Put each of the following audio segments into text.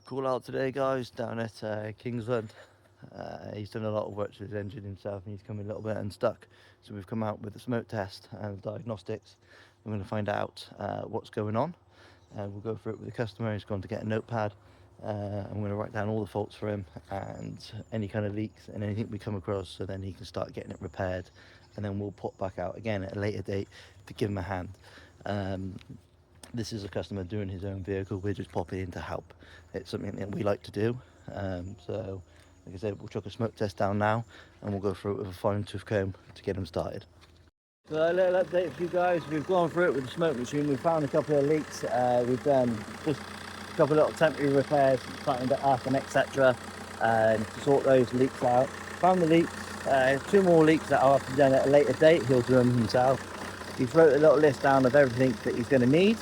Call out today, guys, down at Kingsland. He's done a lot of work to his engine himself and he's come a little bit unstuck. So we've come out with the smoke test and diagnostics. I'm going to find out what's going on. We'll go through it with the customer. He's gone to get a notepad. I'm going to write down all the faults for him and any kind of leaks and anything we come across, so then he can start getting it repaired. And then we'll pop back out again at a later date to give him a hand. This is a customer doing his own vehicle. We're just popping in to help. It's something that we like to do. So, like I said, we'll chuck a smoke test down now and we'll go through it with a fine tooth comb to get him started. So a little update for you guys. We've gone through it with the smoke machine. We've found a couple of leaks. We've done just a couple of little temporary repairs, tightened it up and etc. To sort those leaks out. Found the leaks. 2 more leaks that I'll have to do at a later date. He'll do them himself. He's wrote a little list down of everything that he's going to need.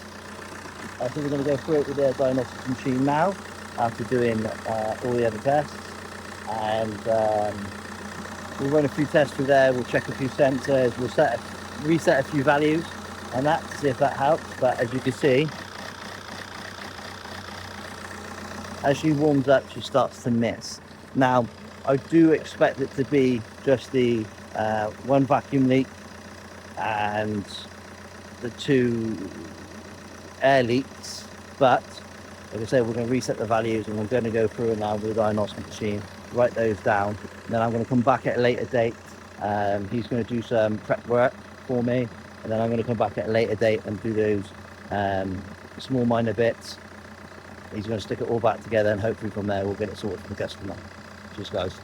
So we're going to go through it with the diagnostics machine now after doing all the other tests. And we'll run a few tests through there. We'll check a few sensors. We'll reset a few values and that to see if that helps. But as you can see, as she warms up, she starts to miss. Now, I do expect it to be just the one vacuum leak and the 2 air leaks, but like I say, we're going to reset the values and we're going to go through it now with the diagnostic machine, write those down, and then I'm going to come back at a later date. He's going to do some prep work for me, and then I'm going to come back at a later date and do those small minor bits. He's going to stick it all back together and hopefully from there we'll get it sorted for the customer. Cheers, guys.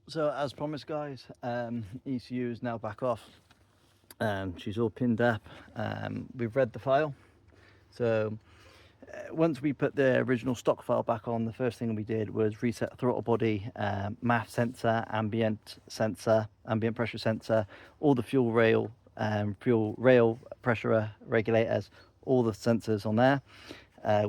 So as promised, guys, ECU is now back off. She's all pinned up. We've read the file. So once we put the original stock file back on, the first thing we did was reset throttle body, MAF sensor, ambient pressure sensor, all the fuel rail pressure regulators, all the sensors on there.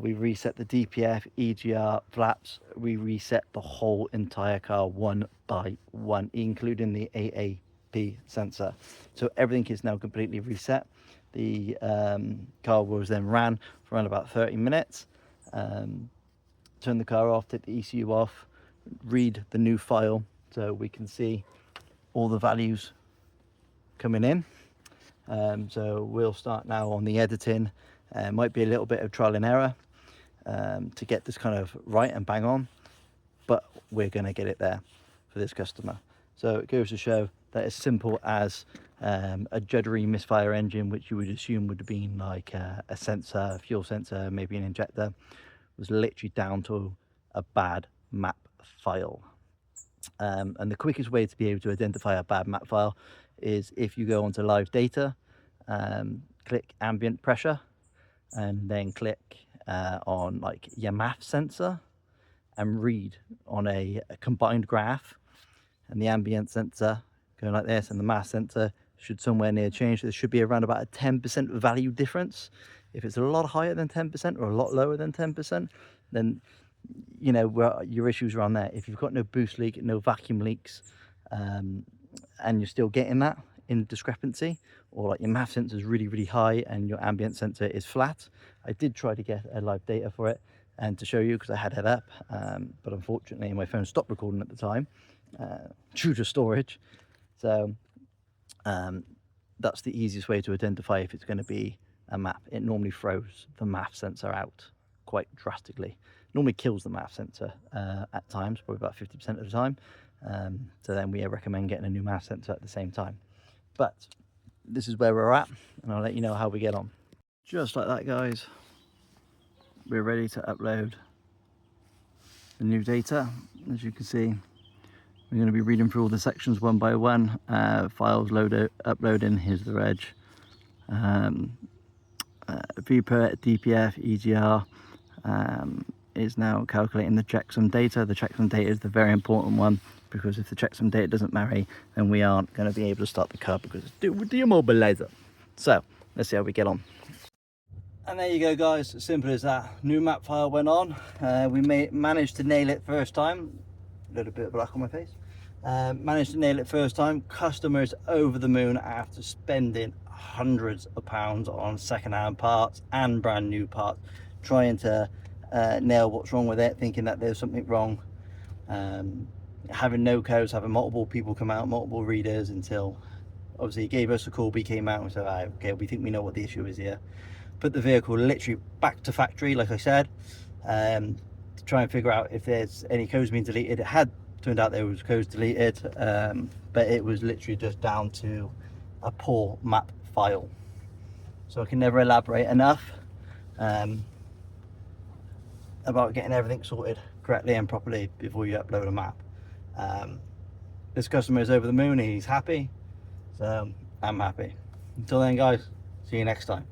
We reset the DPF, EGR, flaps. We reset the whole entire car one by one, including the AAP sensor. So everything is now completely reset. The car was then ran for around about 30 minutes. Turn the car off, take the ECU off, read the new file so we can see all the values coming in. So we'll start now on the editing. Might be a little bit of trial and error to get this kind of right and bang on, but we're going to get it there for this customer. So it goes to show that as simple as a juddery misfire engine, which you would assume would have been like a sensor, a fuel sensor, maybe an injector, was literally down to a bad map file. And the quickest way to be able to identify a bad map file is if you go onto live data, click ambient pressure, and then click on like your MAF sensor and read on a combined graph, and the ambient sensor going like this and the MAF sensor should somewhere near change. There should be around about a 10% value difference. If it's a lot higher than 10% or a lot lower than 10%, then you know your issues are on there. If you've got no boost leak, no vacuum leaks, and you're still getting that in discrepancy, or like your MAF sensor is really high and your ambient sensor is flat. I did try to get a live data for it and to show you because I had it up, but unfortunately my phone stopped recording at the time due to storage. So that's the easiest way to identify if it's going to be a map. It normally throws the MAF sensor out quite drastically. Normally kills the MAF sensor at times, probably about 50% of the time. So then we recommend getting a new MAF sensor at the same time. But this is where we're at, and I'll let you know how we get on. Just like that, guys, we're ready to upload the new data. As you can see, we're going to be reading through all the sections one by one. Files uploading. Here's the reg. VPER, DPF, EGR is now calculating the checksum data. The checksum data is the very important one, because if the checksum data doesn't marry, then we aren't going to be able to start the car because it's doing with the immobilizer. So let's see how we get on. And there you go, guys, as simple as that. New map file went on. We managed to nail it first time. A little bit of black on my face. Managed to nail it first time. Customers over the moon after spending hundreds of pounds on second-hand parts and brand new parts, trying to nail what's wrong with it, thinking that there's something wrong. Having no codes, having multiple people come out, multiple readers, until obviously he gave us a call. We came out and said, "Ah, okay, we think we know what the issue is here." Put the vehicle literally back to factory, like I said, to try and figure out if there's any codes being deleted. It had turned out there was codes deleted, but it was literally just down to a poor map file. So I can never elaborate enough about getting everything sorted correctly and properly before you upload a map. This customer is over the moon, he's happy, so I'm happy. Until then guys, see you next time.